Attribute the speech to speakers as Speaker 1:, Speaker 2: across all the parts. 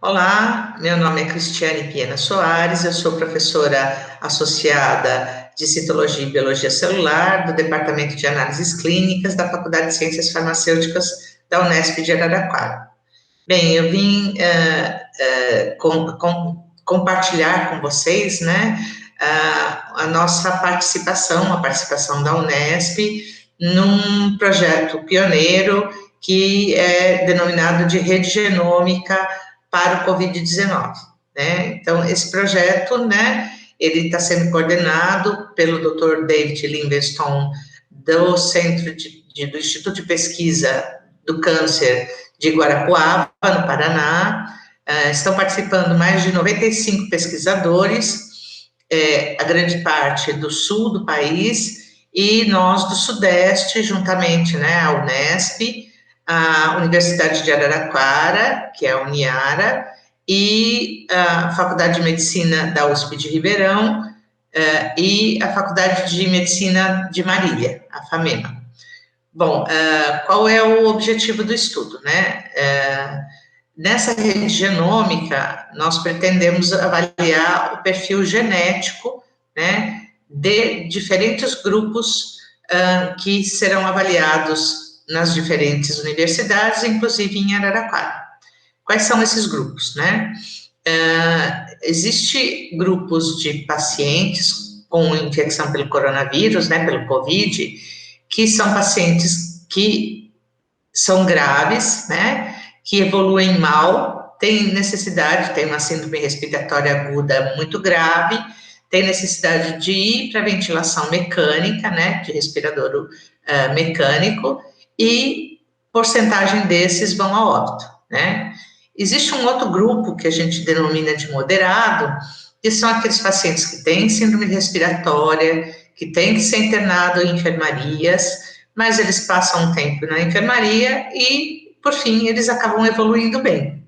Speaker 1: Olá, meu nome é Cristiane Piena Soares, eu sou professora associada de Citologia e Biologia Celular do Departamento de Análises Clínicas da Faculdade de Ciências Farmacêuticas da Unesp de Araraquara. Bem, eu vim compartilhar com vocês, né, a nossa participação, a participação da Unesp num projeto pioneiro que é denominado de Rede Genômica para o Covid-19, né? Então, esse projeto, né, ele está sendo coordenado pelo Dr. David Livingstone, do do Instituto de Pesquisa do Câncer de Guarapuava, no Paraná. Estão participando mais de 95 pesquisadores, a grande parte do sul do país, e nós do Sudeste, juntamente, né, a Unesp, a Universidade de Araraquara, que é a Uniara, e a Faculdade de Medicina da USP de Ribeirão, e a Faculdade de Medicina de Marília, a FAMEMA. Bom, qual é o objetivo do estudo, né? Nessa rede genômica, nós pretendemos avaliar o perfil genético, né, de diferentes grupos que serão avaliados nas diferentes universidades, inclusive em Araraquara. Quais são esses grupos, né? Existem grupos de pacientes com infecção pelo coronavírus, né, pelo Covid, que são pacientes que são graves, né, que evoluem mal, tem necessidade, tem uma síndrome respiratória aguda muito grave, tem necessidade de ir para ventilação mecânica, né, de respirador mecânico, e porcentagem desses vão a óbito, né. Existe um outro grupo que a gente denomina de moderado, que são aqueles pacientes que têm síndrome respiratória, que têm que ser internado em enfermarias, mas eles passam um tempo na enfermaria e, por fim, eles acabam evoluindo bem.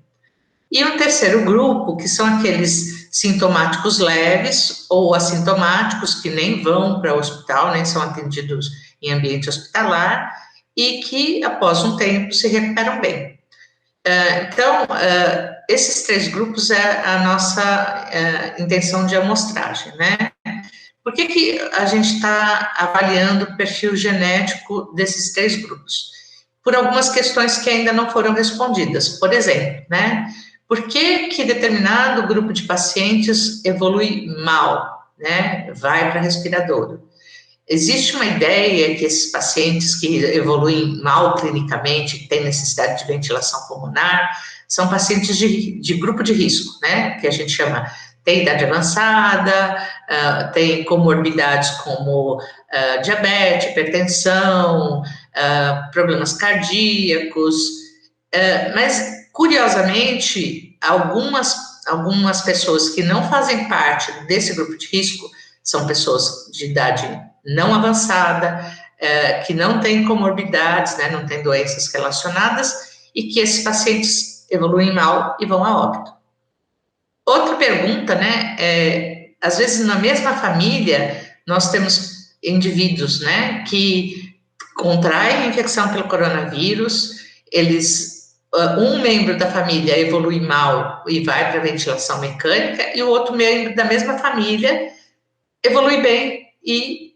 Speaker 1: E um terceiro grupo, que são aqueles sintomáticos leves ou assintomáticos, que nem vão para o hospital, nem são atendidos em ambiente hospitalar, e que, após um tempo, se recuperam bem. Então, esses três grupos é a nossa intenção de amostragem, né? Por que a gente está avaliando o perfil genético desses três grupos? Por algumas questões que ainda não foram respondidas. Por exemplo, né? Por que determinado grupo de pacientes evolui mal, né? Vai para respirador? Existe uma ideia que esses pacientes que evoluem mal clinicamente, têm necessidade de ventilação pulmonar, são pacientes de grupo de risco, né? Que a gente chama, tem idade avançada, tem comorbidades como diabetes, hipertensão, problemas cardíacos, mas, curiosamente, algumas pessoas que não fazem parte desse grupo de risco são pessoas de idade não avançada, que não têm comorbidades, né, não têm doenças relacionadas, e que esses pacientes evoluem mal e vão a óbito. Outra pergunta, né, às vezes na mesma família, nós temos indivíduos, né, que contraem infecção pelo coronavírus, um membro da família evolui mal e vai para a ventilação mecânica, e o outro membro da mesma família evolui bem e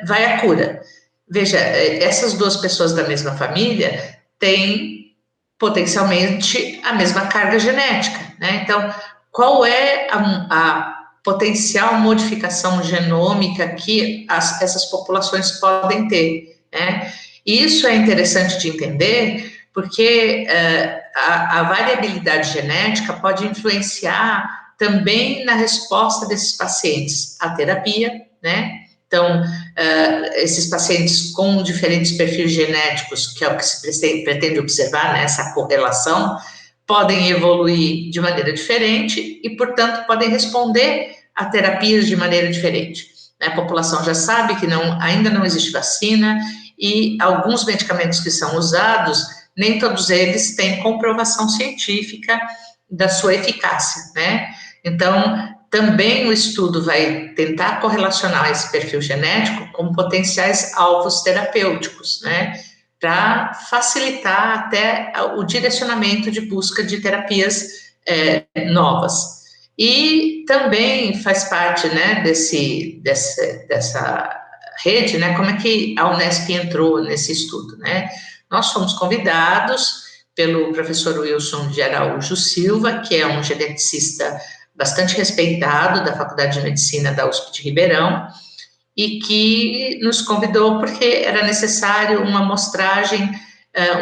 Speaker 1: vai à cura. Veja, essas duas pessoas da mesma família têm potencialmente a mesma carga genética, né? Então, qual é a potencial modificação genômica que essas populações podem ter, né? E isso é interessante de entender, porque a variabilidade genética pode influenciar também na resposta desses pacientes à terapia, né? Então, esses pacientes com diferentes perfis genéticos, que é o que se pretende observar, né, essa correlação, podem evoluir de maneira diferente e, portanto, podem responder a terapias de maneira diferente. A população já sabe que ainda não existe vacina e alguns medicamentos que são usados, nem todos eles têm comprovação científica da sua eficácia, né? Então, também o estudo vai tentar correlacionar esse perfil genético com potenciais alvos terapêuticos, né? Para facilitar até o direcionamento de busca de terapias novas. E também faz parte, né, dessa rede, né, como é que a Unesp entrou nesse estudo, né? Nós fomos convidados pelo professor Wilson de Araújo Silva, que é um geneticista bastante respeitado da Faculdade de Medicina da USP de Ribeirão, e que nos convidou porque era necessário uma amostragem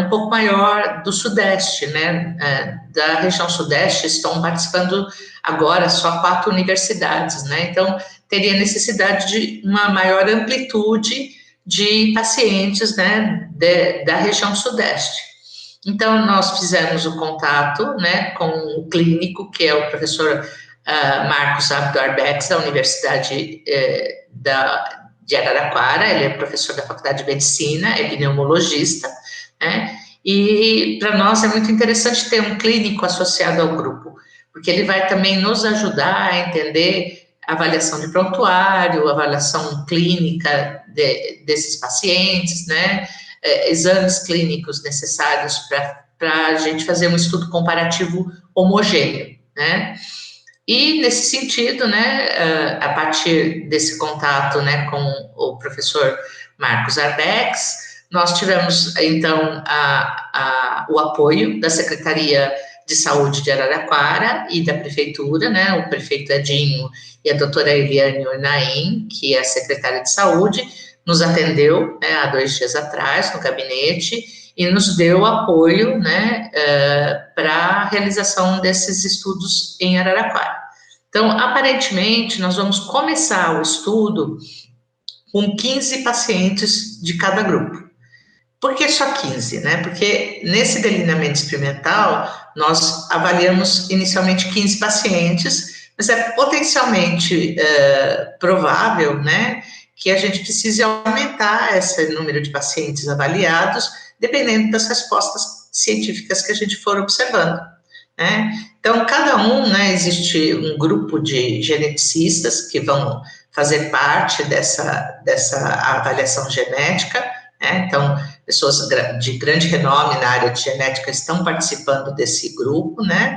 Speaker 1: um pouco maior do Sudeste, né, da região Sudeste. Estão participando agora só 4 universidades, né, então teria necessidade de uma maior amplitude de pacientes, né, da região Sudeste. Então, nós fizemos o contato, né, com o clínico, que é o professor Marcos Abdo Arbex, da Universidade de Araraquara. Ele é professor da Faculdade de Medicina, é pneumologista, né, e para nós é muito interessante ter um clínico associado ao grupo, porque ele vai também nos ajudar a entender a avaliação de prontuário, avaliação clínica desses pacientes, né, exames clínicos necessários para a gente fazer um estudo comparativo homogêneo, né. E, nesse sentido, né, a partir desse contato, né, com o professor Marcos Arbex, nós tivemos, então, o apoio da Secretaria de Saúde de Araraquara e da Prefeitura, né, o prefeito Edinho e a doutora Eliane Ornaim, que é a secretária de Saúde, nos atendeu, né, há 2 dias atrás, no gabinete, e nos deu apoio, né, para a realização desses estudos em Araraquara. Então, aparentemente, nós vamos começar o estudo com 15 pacientes de cada grupo. Por que só 15, né? Porque nesse delineamento experimental, nós avaliamos inicialmente 15 pacientes, mas é potencialmente provável, né, que a gente precise aumentar esse número de pacientes avaliados, dependendo das respostas científicas que a gente for observando, né? Então, cada um, né, existe um grupo de geneticistas que vão fazer parte dessa avaliação genética, né? Então, pessoas de grande renome na área de genética estão participando desse grupo, né?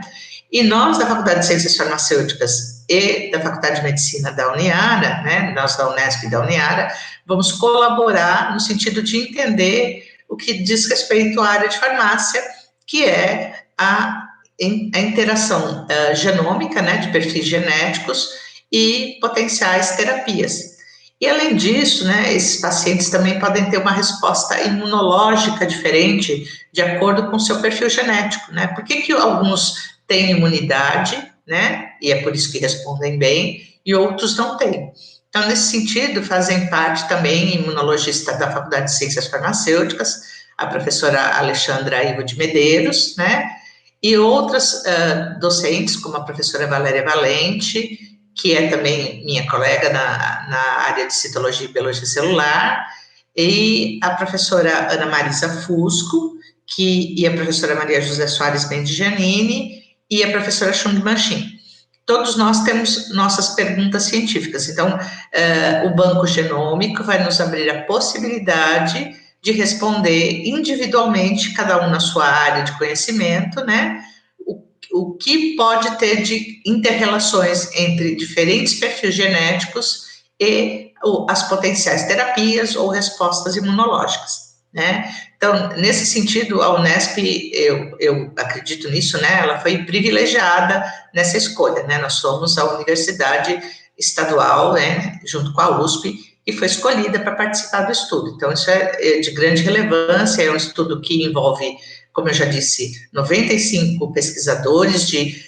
Speaker 1: E nós, da Faculdade de Ciências Farmacêuticas e da Faculdade de Medicina da Uniara, né, nós da Unesp e da Uniara, vamos colaborar no sentido de entender o que diz respeito à área de farmácia, que é a interação genômica, né, de perfis genéticos e potenciais terapias. E, além disso, né, esses pacientes também podem ter uma resposta imunológica diferente de acordo com o seu perfil genético, né? Por que alguns têm imunidade, né, e é por isso que respondem bem, e outros não têm? Então, nesse sentido, fazem parte também imunologista da Faculdade de Ciências Farmacêuticas, a professora Alexandra Ivo de Medeiros, né, e outras docentes, como a professora Valéria Valente, que é também minha colega na área de citologia e biologia celular, e a professora Ana Marisa Fusco, e a professora Maria José Soares Bendigianini, e a professora Chung Manchin. Todos nós temos nossas perguntas científicas, então, o banco genômico vai nos abrir a possibilidade de responder individualmente, cada um na sua área de conhecimento, né, o que pode ter de inter-relações entre diferentes perfis genéticos e as potenciais terapias ou respostas imunológicas, né? Então, nesse sentido, a Unesp, eu acredito nisso, né? Ela foi privilegiada nessa escolha, né? Nós somos a universidade estadual, né, junto com a USP, que foi escolhida para participar do estudo. Então, isso é de grande relevância, é um estudo que envolve, como eu já disse, 95 pesquisadores de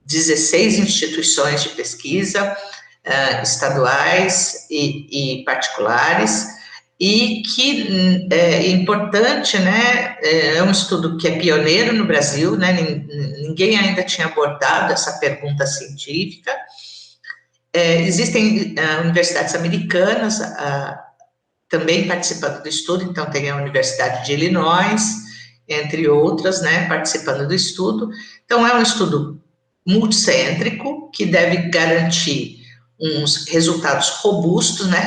Speaker 1: 16 instituições de pesquisa, estaduais e particulares, e que é importante, né, é um estudo que é pioneiro no Brasil, né, ninguém ainda tinha abordado essa pergunta científica. Existem universidades americanas também participando do estudo, então tem a Universidade de Illinois, entre outras, né, participando do estudo. Então, é um estudo multicêntrico, que deve garantir uns resultados robustos, né,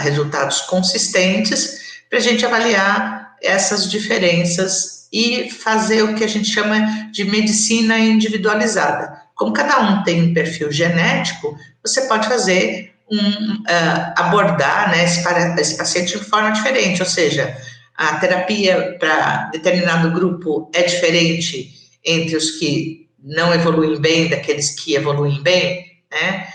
Speaker 1: resultados consistentes, para a gente avaliar essas diferenças e fazer o que a gente chama de medicina individualizada. Como cada um tem um perfil genético, você pode fazer abordar, né, esse paciente de forma diferente, ou seja, a terapia para determinado grupo é diferente entre os que não evoluem bem daqueles que evoluem bem, né?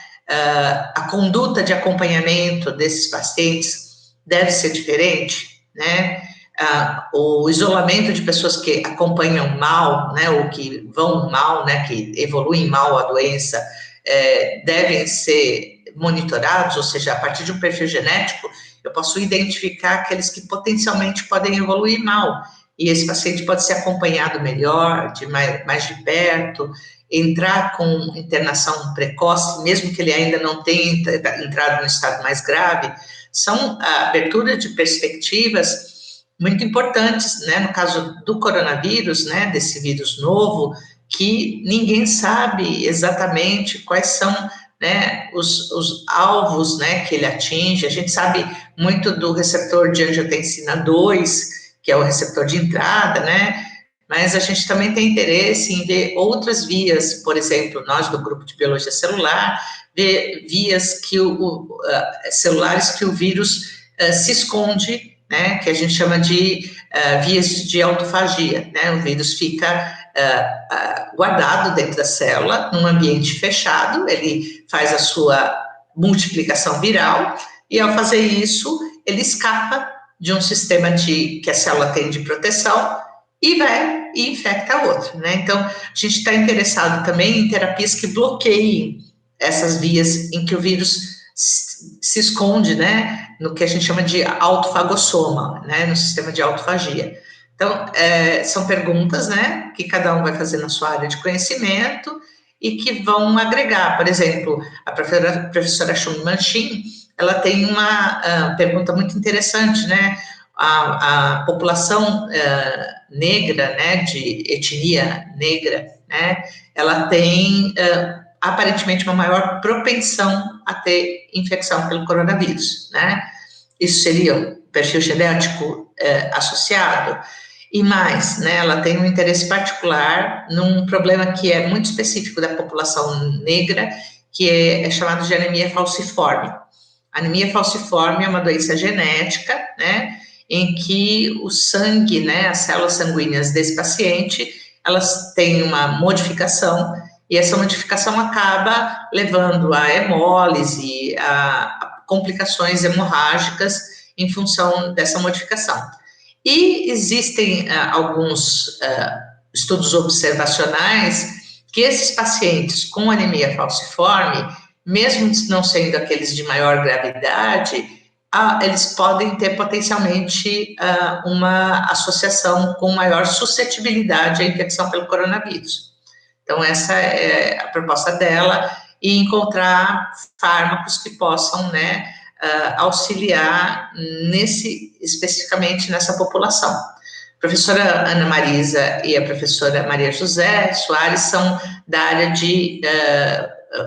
Speaker 1: A conduta de acompanhamento desses pacientes deve ser diferente, né? O isolamento de pessoas que acompanham mal, né, ou que vão mal, né, que evoluem mal a doença, devem ser monitorados, ou seja, a partir de um perfil genético, eu posso identificar aqueles que potencialmente podem evoluir mal, e esse paciente pode ser acompanhado melhor, mais de perto, entrar com internação precoce, mesmo que ele ainda não tenha entrado no estado mais grave, são a abertura de perspectivas muito importantes, né, no caso do coronavírus, né, desse vírus novo, que ninguém sabe exatamente quais são, né, os alvos, né, que ele atinge. A gente sabe muito do receptor de angiotensina 2, que é o receptor de entrada, né, mas a gente também tem interesse em ver outras vias, por exemplo, nós do grupo de biologia celular, ver vias que celulares que o vírus se esconde, né, que a gente chama de vias de autofagia, né, o vírus fica guardado dentro da célula, num ambiente fechado, ele faz a sua multiplicação viral, e ao fazer isso, ele escapa de um sistema que a célula tem de proteção, e vai e infecta a outra, né? Então, a gente está interessado também em terapias que bloqueiem essas vias em que o vírus se esconde, né, no que a gente chama de autofagossoma, né, no sistema de autofagia. Então, são perguntas, né, que cada um vai fazer na sua área de conhecimento e que vão agregar. Por exemplo, a professora Shun Manchin, ela tem uma pergunta muito interessante, né, a população negra, né, de etnia negra, né, ela tem aparentemente uma maior propensão a ter infecção pelo coronavírus, né? Isso seria um perfil genético associado. E mais, né, ela tem um interesse particular num problema que é muito específico da população negra, que é chamado de anemia falciforme. A anemia falciforme é uma doença genética, né, em que o sangue, né, as células sanguíneas desse paciente, elas têm uma modificação, e essa modificação acaba levando a hemólise, a complicações hemorrágicas em função dessa modificação. E existem alguns estudos observacionais que esses pacientes com anemia falciforme, mesmo não sendo aqueles de maior gravidade, eles podem ter potencialmente uma associação com maior suscetibilidade à infecção pelo coronavírus. Então, essa é a proposta dela, e encontrar fármacos que possam, né, auxiliar especificamente nessa população. A professora Ana Marisa e a professora Maria José Soares são da área de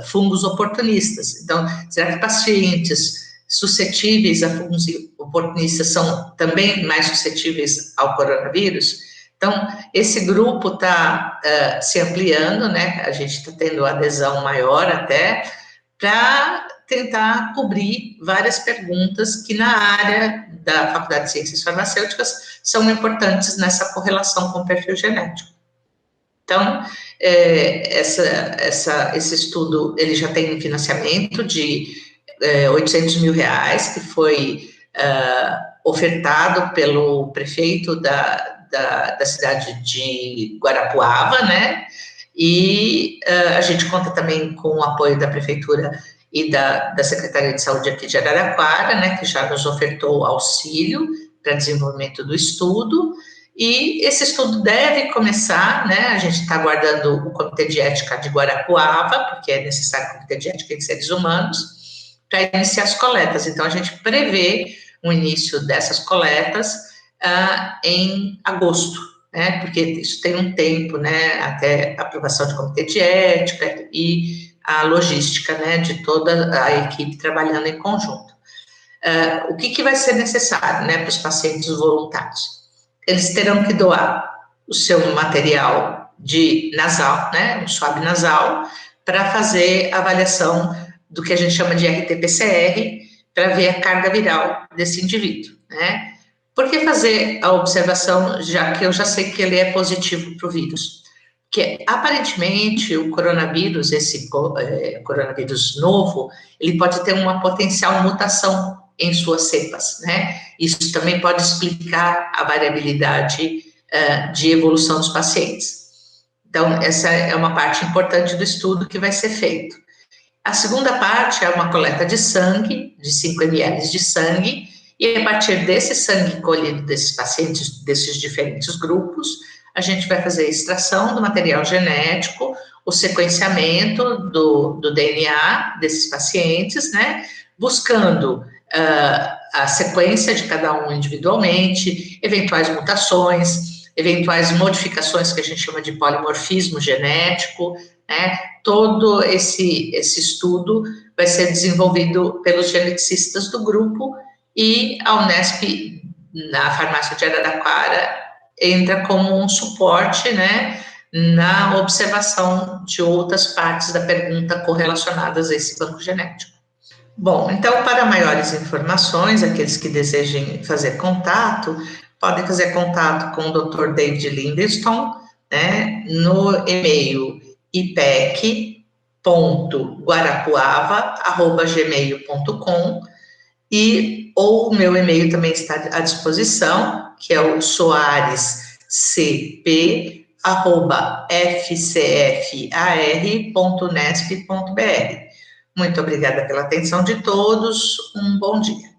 Speaker 1: fungos oportunistas. Então, será que pacientes suscetíveis a fungos oportunistas são também mais suscetíveis ao coronavírus? Então, esse grupo está se ampliando, né? A gente está tendo adesão maior até, para tentar cobrir várias perguntas que na área da Faculdade de Ciências Farmacêuticas são importantes nessa correlação com o perfil genético. Então, esse estudo, ele já tem um financiamento de R$800 mil, que foi ofertado pelo prefeito da cidade de Guarapuava, né? E a gente conta também com o apoio da prefeitura e da Secretaria de Saúde aqui de Araraquara, né, que já nos ofertou auxílio para desenvolvimento do estudo, e esse estudo deve começar, né, a gente está aguardando o Comitê de Ética de Guarapuava, porque é necessário o Comitê de Ética em seres humanos, para iniciar as coletas. Então, a gente prevê o início dessas coletas em agosto, né, porque isso tem um tempo, né, até a aprovação de comitê de ética e a logística, né, de toda a equipe trabalhando em conjunto. O que vai ser necessário, né, para os pacientes voluntários? Eles terão que doar o seu material de nasal, né, um swab nasal, para fazer a avaliação do que a gente chama de RT-PCR, para ver a carga viral desse indivíduo, né? Por que fazer a observação, já que eu já sei que ele é positivo para o vírus? Porque, aparentemente, o coronavírus, esse coronavírus novo, ele pode ter uma potencial mutação em suas cepas, né? Isso também pode explicar a variabilidade de evolução dos pacientes. Então, essa é uma parte importante do estudo que vai ser feito. A segunda parte é uma coleta de sangue, de 5 ml de sangue, e a partir desse sangue colhido desses pacientes, desses diferentes grupos, a gente vai fazer a extração do material genético, o sequenciamento do DNA desses pacientes, né, buscando a sequência de cada um individualmente, eventuais mutações, eventuais modificações que a gente chama de polimorfismo genético, né, todo esse estudo vai ser desenvolvido pelos geneticistas do grupo e a Unesp, na farmácia de Araraquara, entra como um suporte, né, na observação de outras partes da pergunta correlacionadas a esse banco genético. Bom, então, para maiores informações, aqueles que desejem fazer contato, podem fazer contato com o Dr. David Lindstrom, né, no e-mail ipec.guarapuava@gmail.com e ou o meu e-mail também está à disposição, que é o soarescp@fcfar.nesp.br. Muito obrigada pela atenção de todos, um bom dia.